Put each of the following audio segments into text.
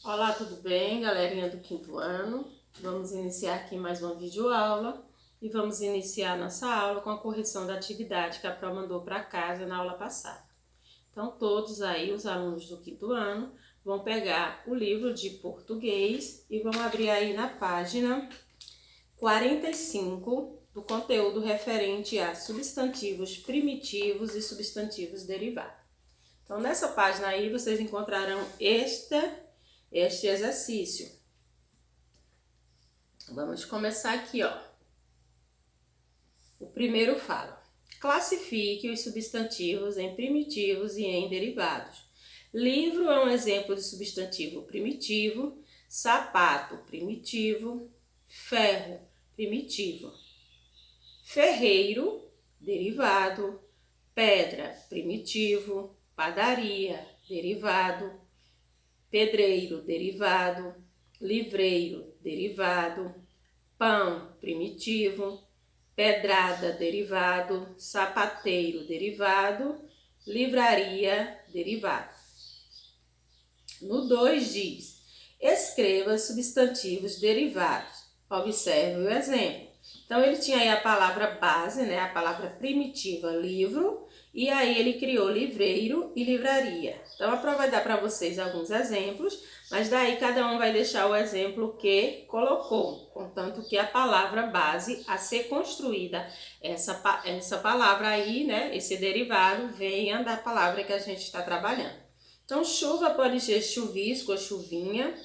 Olá, tudo bem, galerinha do quinto ano? Vamos iniciar aqui mais uma videoaula e vamos iniciar nossa aula com a correção da atividade que a Pro mandou para casa na aula passada. Então, todos aí, os alunos do quinto ano, vão pegar o livro de português e vão abrir aí na página 45 do conteúdo referente a substantivos primitivos e substantivos derivados. Então, nessa página aí, vocês encontrarão este exercício. Vamos começar aqui, ó. O primeiro fala: classifique os substantivos em primitivos e em derivados. Livro é um exemplo de substantivo primitivo, sapato primitivo, ferro primitivo, ferreiro derivado, pedra primitivo, padaria derivado, pedreiro derivado, livreiro derivado, pão primitivo, pedrada derivado, sapateiro derivado, livraria derivado. No 2 diz: escreva substantivos derivados. Observe o exemplo. Então, ele tinha aí a palavra base, né? A palavra primitiva, livro, e aí ele criou livreiro e livraria. Então, a Pro vai dar para vocês alguns exemplos, mas daí cada um vai deixar o exemplo que colocou, contanto que a palavra base a ser construída, essa palavra aí, né? Esse derivado venha da palavra que a gente está trabalhando. Então, chuva pode ser chuvisco ou chuvinha,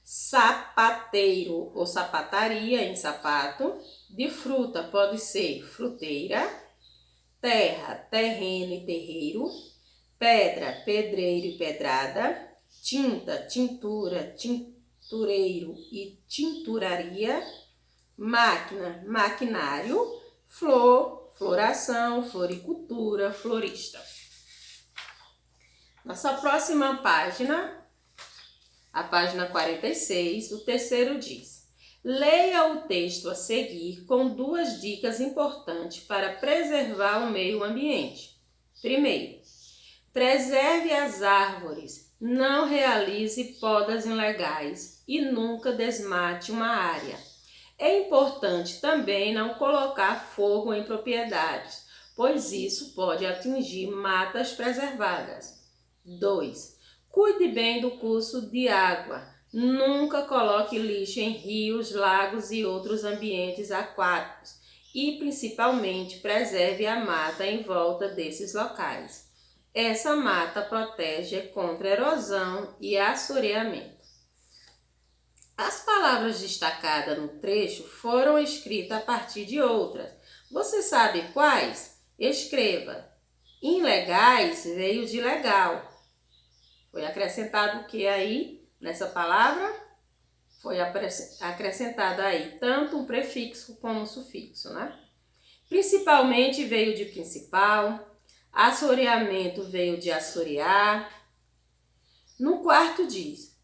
sapateiro ou sapataria em sapato, de fruta pode ser fruteira, terra, terreno e terreiro, pedra, pedreiro e pedrada, tinta, tintura, tintureiro e tinturaria, máquina, maquinário, flor, floração, floricultura, florista. Nossa próxima página, a página 46, o terceiro diz: leia o texto a seguir com duas dicas importantes para preservar o meio ambiente. Primeiro, preserve as árvores, não realize podas ilegais e nunca desmate uma área. É importante também não colocar fogo em propriedades, pois isso pode atingir matas preservadas. 2. Cuide bem do curso de água. Nunca coloque lixo em rios, lagos e outros ambientes aquáticos e, principalmente, preserve a mata em volta desses locais. Essa mata protege contra erosão e assoreamento. As palavras destacadas no trecho foram escritas a partir de outras. Você sabe quais? Escreva. Ilegais veio de legal. Foi acrescentado o que aí nessa palavra? Foi acrescentado aí tanto um prefixo como um sufixo, né? Principalmente veio de principal, assoreamento veio de assorear. No quarto diz: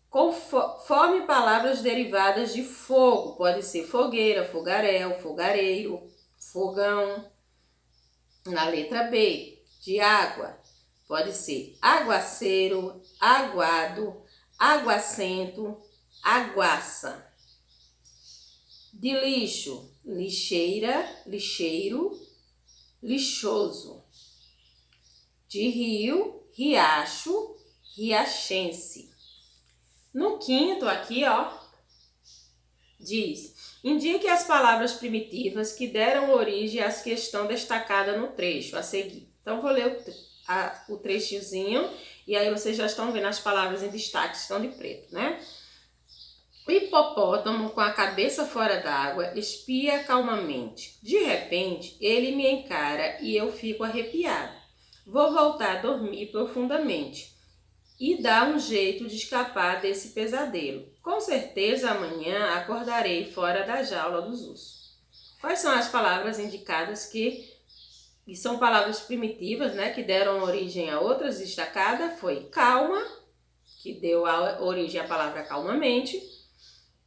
forme palavras derivadas de fogo, pode ser fogueira, fogaréu, fogareiro, fogão. Na letra B, de água, pode ser aguaceiro, aguado, aguacento, aguaça. De lixo, lixeira, lixeiro, lixoso. De rio, riacho, riachense. No quinto aqui, ó, diz: indique as palavras primitivas que deram origem às que estão destacadas no trecho a seguir. Então, vou ler o trechozinho e aí vocês já estão vendo as palavras em destaque, estão de preto, né? O hipopótamo, com a cabeça fora d'água, espia calmamente. De repente, ele me encara e eu fico arrepiada. Vou voltar a dormir profundamente e dar um jeito de escapar desse pesadelo. Com certeza amanhã acordarei fora da jaula dos ursos. Quais são as palavras indicadas que são palavras primitivas, né, que deram origem a outras destacadas? Foi calma, que deu origem à palavra calmamente,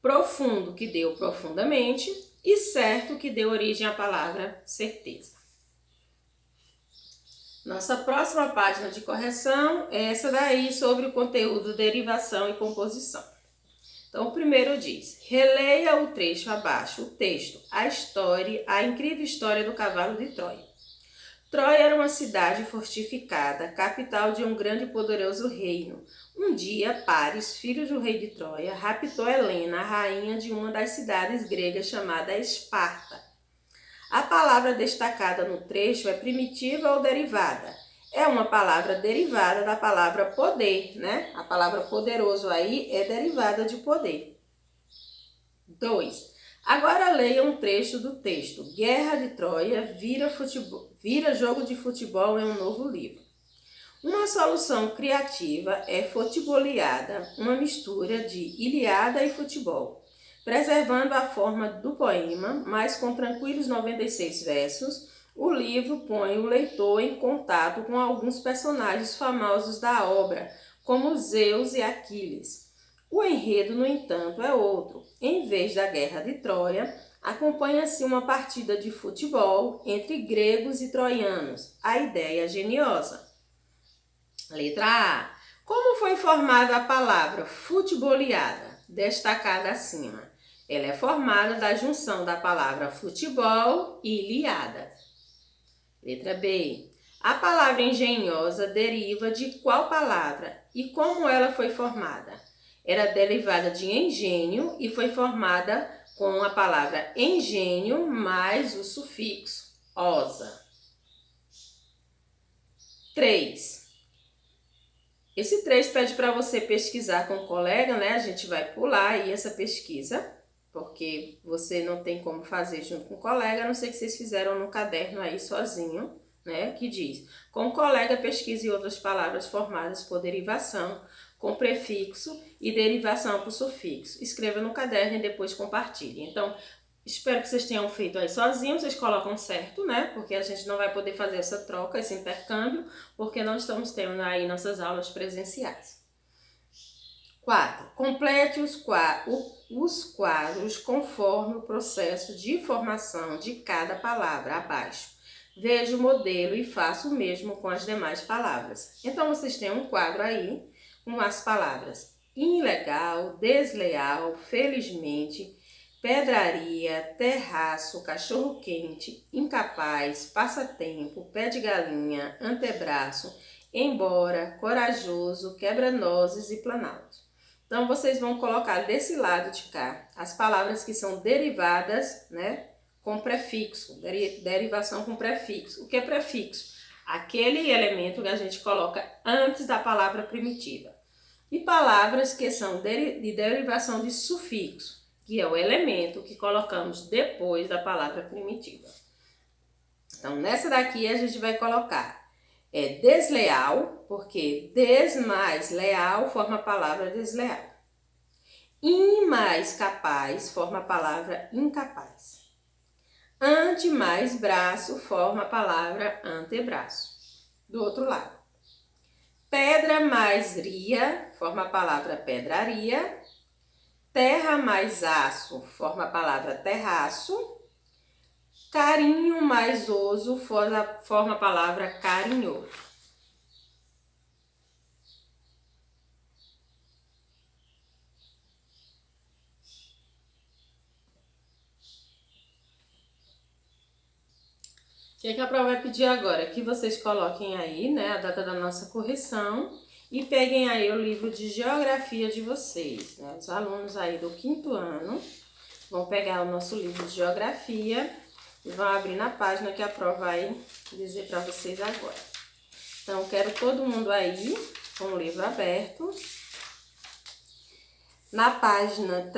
profundo, que deu profundamente, e certo, que deu origem à palavra certeza. Nossa próxima página de correção é essa daí, sobre o conteúdo, derivação e composição. Então, o primeiro diz: releia o trecho abaixo, o texto, a incrível história do cavalo de Troia. Troia era uma cidade fortificada, capital de um grande e poderoso reino. Um dia, Paris, filho do rei de Troia, raptou Helena, a rainha de uma das cidades gregas chamada Esparta. A palavra destacada no trecho é primitiva ou derivada. É uma palavra derivada da palavra poder, né? A palavra poderoso aí é derivada de poder. 2. Agora leia um trecho do texto. Guerra de Troia vira jogo de futebol em um novo livro. Uma solução criativa é futeboleada, uma mistura de Ilíada e futebol, preservando a forma do poema, mas com tranquilos 96 versos. O livro põe o leitor em contato com alguns personagens famosos da obra, como Zeus e Aquiles. O enredo, no entanto, é outro. Em vez da Guerra de Troia, acompanha-se uma partida de futebol entre gregos e troianos. A ideia é geniosa. Letra A. Como foi formada a palavra futeboleada, destacada acima? Ela é formada da junção da palavra futebol e iliada. Letra B. A palavra engenhosa deriva de qual palavra e como ela foi formada? Era derivada de engenho e foi formada com a palavra engenho mais o sufixo osa. 3. Esse 3 pede para você pesquisar com o colega, né? A gente vai pular aí essa pesquisa, porque você não tem como fazer junto com o colega, a não ser que vocês fizeram no caderno aí sozinho, né? Que diz: com o colega pesquise outras palavras formadas por derivação, com prefixo e derivação por sufixo. Escreva no caderno e depois compartilhe. Então, espero que vocês tenham feito aí sozinhos, vocês colocam certo, né? Porque a gente não vai poder fazer essa troca, esse intercâmbio, porque não estamos tendo aí nossas aulas presenciais. 4. Complete os quadros conforme o processo de formação de cada palavra abaixo. Veja o modelo e faça o mesmo com as demais palavras. Então, vocês têm um quadro aí com as palavras ilegal, desleal, felizmente, pedraria, terraço, cachorro-quente, incapaz, passatempo, pé de galinha, antebraço, embora, corajoso, quebra-nozes e planalto. Então, vocês vão colocar desse lado de cá as palavras que são derivadas, né, com prefixo, derivação com prefixo. O que é prefixo? Aquele elemento que a gente coloca antes da palavra primitiva. E palavras que são de derivação de sufixo, que é o elemento que colocamos depois da palavra primitiva. Então, nessa daqui a gente vai colocar desleal, porque des mais leal forma a palavra desleal. In mais capaz forma a palavra incapaz. Ante mais braço forma a palavra antebraço. Do outro lado. Pedra mais ria forma a palavra pedraria. Terra mais aço forma a palavra terraço. Carinho mais oso forma a palavra carinhoso. O que a prova vai pedir agora? Que vocês coloquem aí, né, a data da nossa correção e peguem aí o livro de geografia de vocês, né? Os alunos aí do 5º ano vão pegar o nosso livro de geografia e vão abrir na página que a prova vai dizer para vocês agora. Então, quero todo mundo aí com o livro aberto. Na página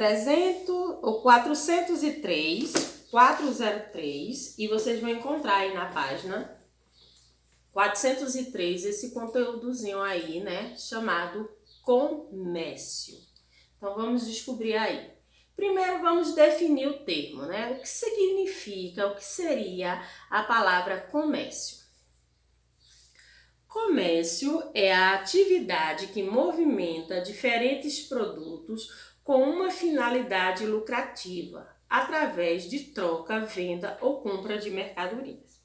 403, e vocês vão encontrar aí na página 403 esse conteúdozinho aí, né, chamado comércio. Então, vamos descobrir aí. Primeiro, vamos definir o termo, né? O que significa, o que seria a palavra comércio? Comércio é a atividade que movimenta diferentes produtos com uma finalidade lucrativa, através de troca, venda ou compra de mercadorias.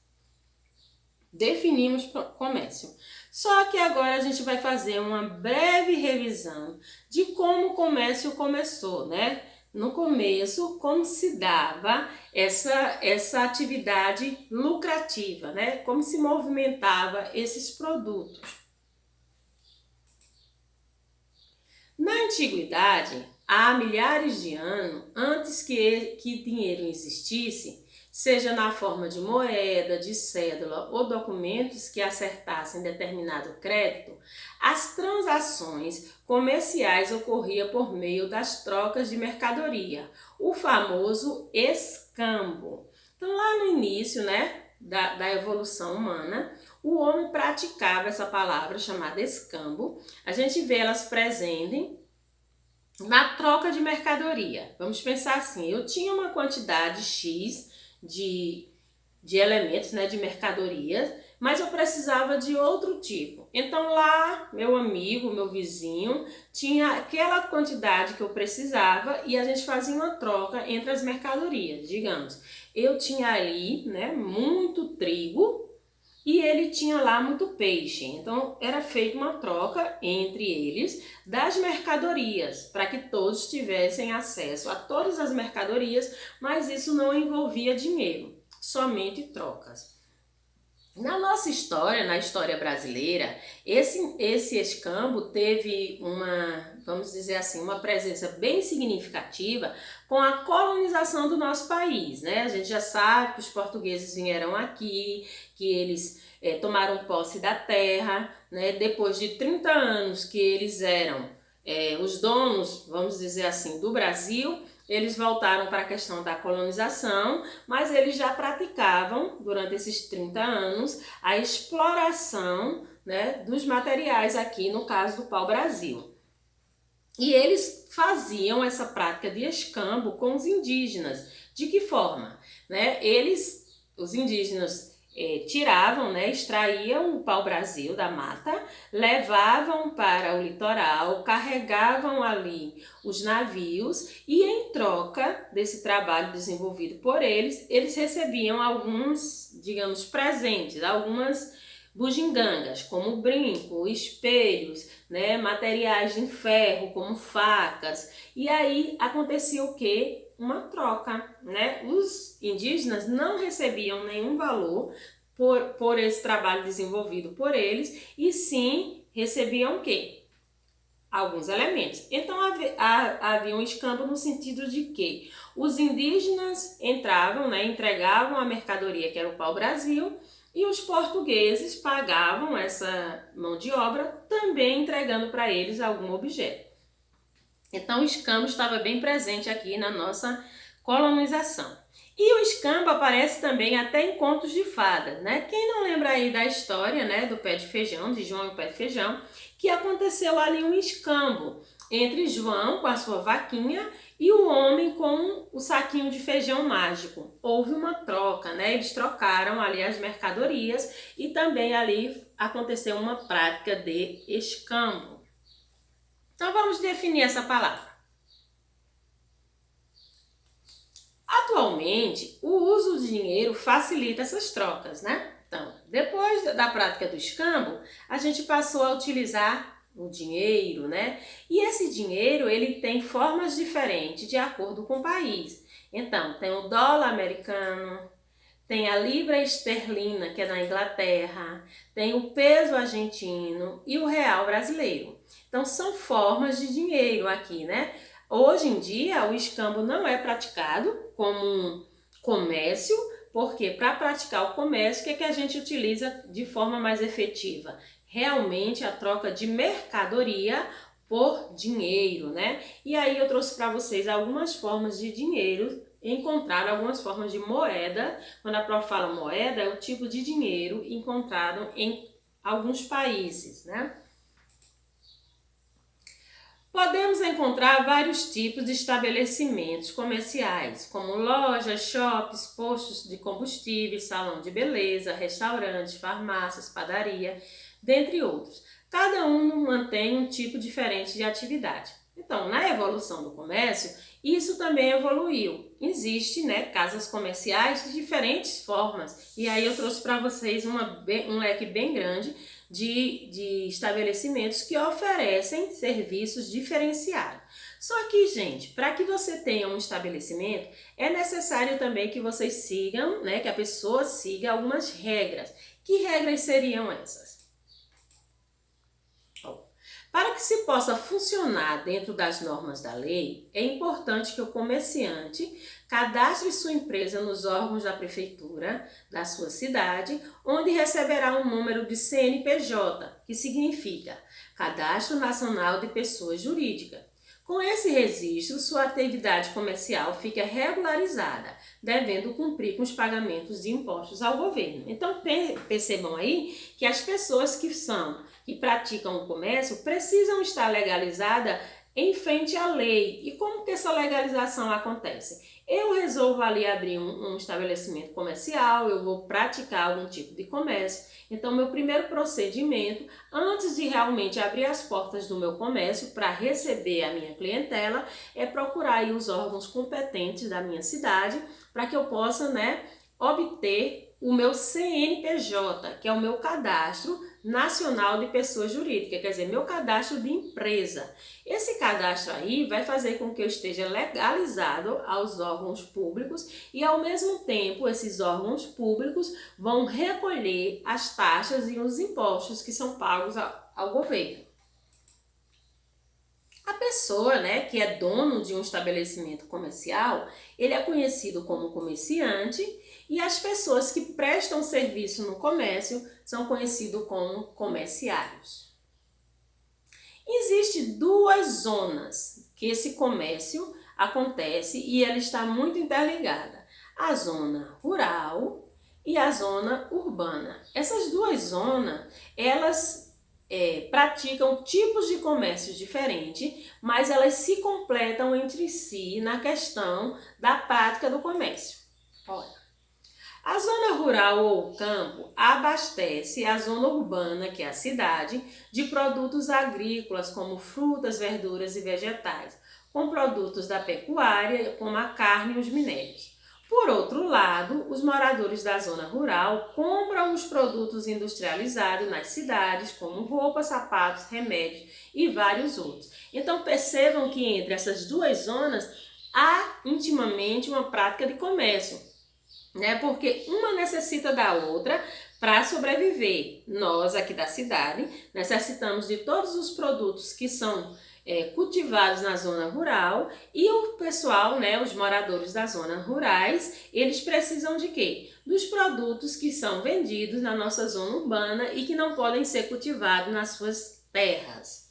Definimos comércio. Só que agora a gente vai fazer uma breve revisão de como o comércio começou, né? No começo, como se dava essa atividade lucrativa, né? Como se movimentava esses produtos. Na antiguidade, há milhares de anos, antes que dinheiro existisse, seja na forma de moeda, de cédula ou documentos que acertassem determinado crédito, as transações comerciais ocorriam por meio das trocas de mercadoria, o famoso escambo. Então, lá no início, né, da evolução humana, o homem praticava essa palavra chamada escambo. A gente vê elas presentes na troca de mercadoria. Vamos pensar assim, eu tinha uma quantidade X de elementos, né, de mercadorias, mas eu precisava de outro tipo. Então lá, meu amigo, meu vizinho, tinha aquela quantidade que eu precisava e a gente fazia uma troca entre as mercadorias. Digamos, eu tinha ali, né, muito trigo e ele tinha lá muito peixe. Então era feita uma troca entre eles das mercadorias, para que todos tivessem acesso a todas as mercadorias, mas isso não envolvia dinheiro, somente trocas. Na nossa história, na história brasileira, esse escambo teve vamos dizer assim, uma presença bem significativa com a colonização do nosso país, né? A gente já sabe que os portugueses vieram aqui, que eles tomaram posse da terra, né? Depois de 30 anos que eles eram os donos, vamos dizer assim, do Brasil, eles voltaram para a questão da colonização, mas eles já praticavam, durante esses 30 anos, a exploração, né, dos materiais aqui, no caso do pau-brasil. E eles faziam essa prática de escambo com os indígenas. De que forma? Né? Os indígenas tiravam, né, extraíam o pau-brasil da mata, levavam para o litoral, carregavam ali os navios e em troca desse trabalho desenvolvido por eles, eles recebiam alguns, digamos, presentes, algumas bugigangas, como brinco, espelhos, né, materiais de ferro, como facas. E aí acontecia o quê? Uma troca, né? Os indígenas não recebiam nenhum valor por esse trabalho desenvolvido por eles, e sim recebiam o quê? Alguns elementos. Então havia um escambo no sentido de que os indígenas entravam, né, entregavam a mercadoria que era o pau-brasil, e os portugueses pagavam essa mão de obra, também entregando para eles algum objeto. Então o escambo estava bem presente aqui na nossa colonização. E o escambo aparece também até em contos de fadas, né? Quem não lembra aí da história, né, do pé de feijão, de João e o pé de feijão, que aconteceu ali um escambo entre João com a sua vaquinha e o homem com o saquinho de feijão mágico. Houve uma troca, né? Eles trocaram ali as mercadorias e também ali aconteceu uma prática de escambo. Então vamos definir essa palavra. Atualmente, o uso do dinheiro facilita essas trocas, né? Então, depois da prática do escambo, a gente passou a utilizar o dinheiro, né? E esse dinheiro, ele tem formas diferentes de acordo com o país. Então, tem o dólar americano, tem a libra esterlina, que é na Inglaterra, tem o peso argentino e o real brasileiro. Então, são formas de dinheiro aqui, né? Hoje em dia, o escambo não é praticado como um comércio, porque para praticar o comércio, o que a gente utiliza de forma mais efetiva? Realmente a troca de mercadoria por dinheiro, né? E aí eu trouxe para vocês algumas formas de dinheiro, encontrar algumas formas de moeda. Quando a prof fala moeda, é o tipo de dinheiro encontrado em alguns países, né? Podemos encontrar vários tipos de estabelecimentos comerciais, como lojas, shoppings, postos de combustível, salão de beleza, restaurantes, farmácias, padaria, dentre outros. Cada um mantém um tipo diferente de atividade. Então, na evolução do comércio, isso também evoluiu. Existe, né, casas comerciais de diferentes formas. E aí eu trouxe para vocês um leque bem grande de estabelecimentos que oferecem serviços diferenciados. Só que, gente, para que você tenha um estabelecimento, é necessário também que vocês sigam, né, que a pessoa siga algumas regras. Que regras seriam essas? Para que se possa funcionar dentro das normas da lei, é importante que o comerciante cadastre sua empresa nos órgãos da prefeitura da sua cidade, onde receberá um número de CNPJ, que significa Cadastro Nacional de Pessoa Jurídica. Com esse registro, sua atividade comercial fica regularizada, devendo cumprir com os pagamentos de impostos ao governo. Então, percebam aí que as pessoas que praticam o comércio precisam estar legalizadas em frente à lei. E como que essa legalização acontece? Eu resolvo ali abrir um estabelecimento comercial, eu vou praticar algum tipo de comércio. Então, meu primeiro procedimento, antes de realmente abrir as portas do meu comércio para receber a minha clientela, é procurar aí os órgãos competentes da minha cidade para que eu possa, né, obter o meu CNPJ, que é o meu Cadastro Nacional de Pessoa Jurídica, quer dizer, meu cadastro de empresa. Esse cadastro aí vai fazer com que eu esteja legalizado aos órgãos públicos e, ao mesmo tempo, esses órgãos públicos vão recolher as taxas e os impostos que são pagos ao governo. A pessoa, né, que é dono de um estabelecimento comercial, ele é conhecido como comerciante, e as pessoas que prestam serviço no comércio são conhecidos como comerciários. Existem duas zonas que esse comércio acontece e ela está muito interligada: a zona rural e a zona urbana. Essas duas zonas, elas praticam tipos de comércio diferentes, mas elas se completam entre si na questão da prática do comércio. Olha, a zona rural ou campo abastece a zona urbana, que é a cidade, de produtos agrícolas como frutas, verduras e vegetais, com produtos da pecuária, como a carne e os minérios. Por outro lado, os moradores da zona rural compram os produtos industrializados nas cidades, como roupas, sapatos, remédios e vários outros. Então percebam que entre essas duas zonas há intimamente uma prática de comércio, né? Porque uma necessita da outra para sobreviver. Nós aqui da cidade necessitamos de todos os produtos que são cultivados na zona rural, e o pessoal, né, os moradores das zonas rurais, eles precisam de quê? Dos produtos que são vendidos na nossa zona urbana e que não podem ser cultivados nas suas terras.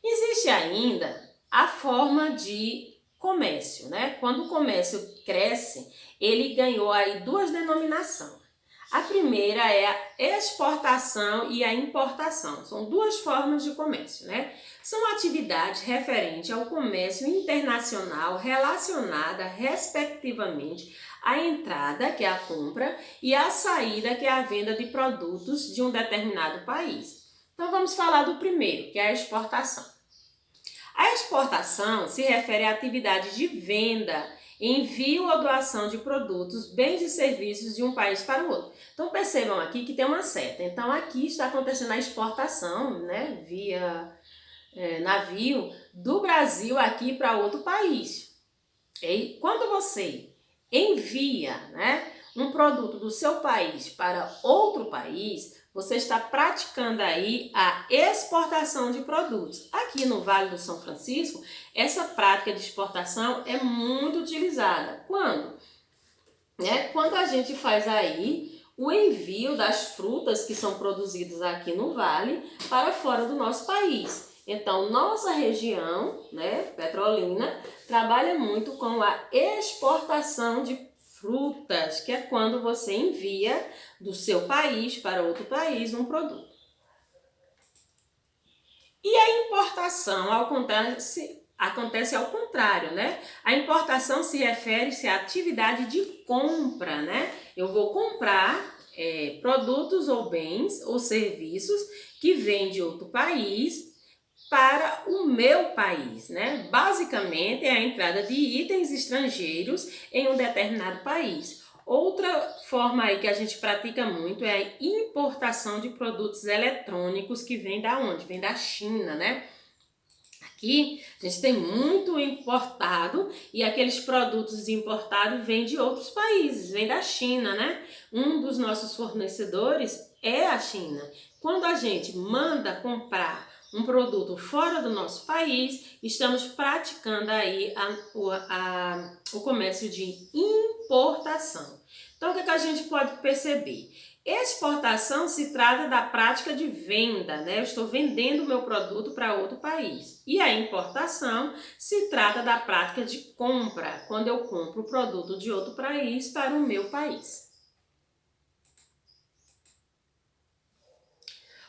Existe ainda a forma de comércio, né? Quando o comércio cresce, ele ganhou aí duas denominações. A primeira é a exportação e a importação. São duas formas de comércio, né? São atividades referentes ao comércio internacional relacionada, respectivamente, à entrada, que é a compra, e à saída, que é a venda de produtos de um determinado país. Então vamos falar do primeiro, que é a exportação. A exportação se refere à atividade de venda, envio ou doação de produtos, bens e serviços de um país para o outro. Então percebam aqui que tem uma seta. Então aqui está acontecendo a exportação, né, via navio do Brasil aqui para outro país. E quando você envia, né, um produto do seu país para outro país, você está praticando aí a exportação de produtos. Aqui no Vale do São Francisco, essa prática de exportação é muito utilizada. Quando? Quando a gente faz aí o envio das frutas que são produzidas aqui no Vale para fora do nosso país. Então, nossa região, né, Petrolina, trabalha muito com a exportação de frutas, que é quando você envia do seu país para outro país um produto. E a importação acontece ao contrário, né? A importação se refere-se à atividade de compra, né? Eu vou comprar produtos ou bens ou serviços que vêm de outro país para o meu país, né? Basicamente é a entrada de itens estrangeiros em um determinado país. Outra forma aí que a gente pratica muito é a importação de produtos eletrônicos que vem da onde? Vem da China, né? Aqui a gente tem muito importado e aqueles produtos importados vêm de outros países, vêm da China, né? Um dos nossos fornecedores é a China. Quando a gente manda comprar um produto fora do nosso país, estamos praticando aí o comércio de importação. Então, o que a gente pode perceber? Exportação se trata da prática de venda, né? Eu estou vendendo o meu produto para outro país. E a importação se trata da prática de compra, quando eu compro o produto de outro país para o meu país.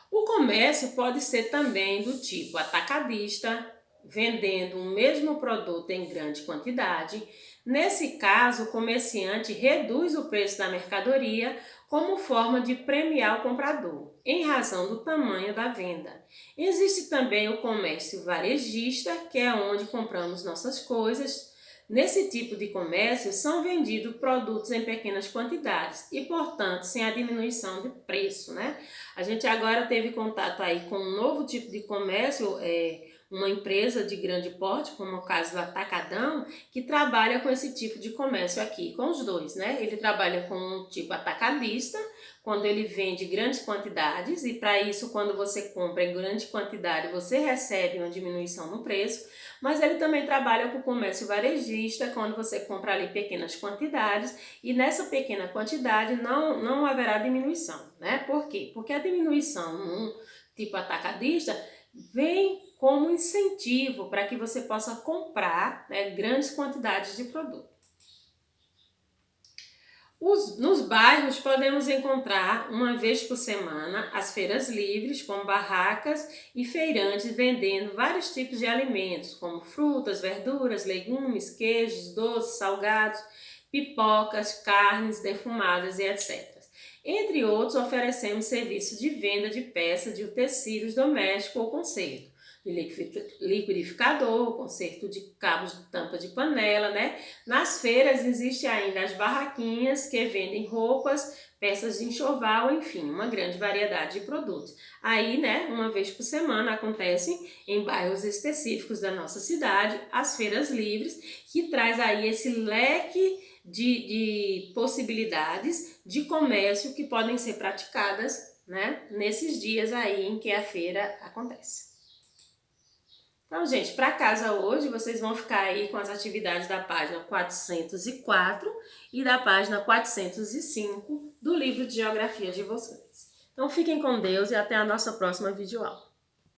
O comércio pode ser também do tipo atacadista, vendendo o mesmo produto em grande quantidade. Nesse caso, o comerciante reduz o preço da mercadoria como forma de premiar o comprador, em razão do tamanho da venda. Existe também o comércio varejista, que é onde compramos nossas coisas. Nesse tipo de comércio, são vendidos produtos em pequenas quantidades e, portanto, sem a diminuição de preço, né? A gente agora teve contato aí com um novo tipo de comércio, uma empresa de grande porte, como é o caso do Atacadão, que trabalha com esse tipo de comércio aqui, com os dois, né? Ele trabalha com um tipo atacadista, quando ele vende grandes quantidades, e para isso, quando você compra em grande quantidade, você recebe uma diminuição no preço, mas ele também trabalha com o comércio varejista, quando você compra ali pequenas quantidades, e nessa pequena quantidade não haverá diminuição, né? Por quê? Porque a diminuição num tipo atacadista vem como incentivo para que você possa comprar, né, grandes quantidades de produto. Nos bairros podemos encontrar, uma vez por semana, as feiras livres com barracas e feirantes vendendo vários tipos de alimentos, como frutas, verduras, legumes, queijos, doces, salgados, pipocas, carnes defumadas e etc. Entre outros, oferecemos serviço de venda de peças de utensílios domésticos ou conserto, de liquidificador, conserto de cabos de tampa de panela, né? Nas feiras existe ainda as barraquinhas que vendem roupas, peças de enxoval, enfim, uma grande variedade de produtos. Aí, né, uma vez por semana acontecem em bairros específicos da nossa cidade as feiras livres, que traz aí esse leque de possibilidades de comércio que podem ser praticadas, né, nesses dias aí em que a feira acontece. Então, gente, para casa hoje, vocês vão ficar aí com as atividades da página 404 e da página 405 do livro de geografia de vocês. Então, fiquem com Deus e até a nossa próxima videoaula.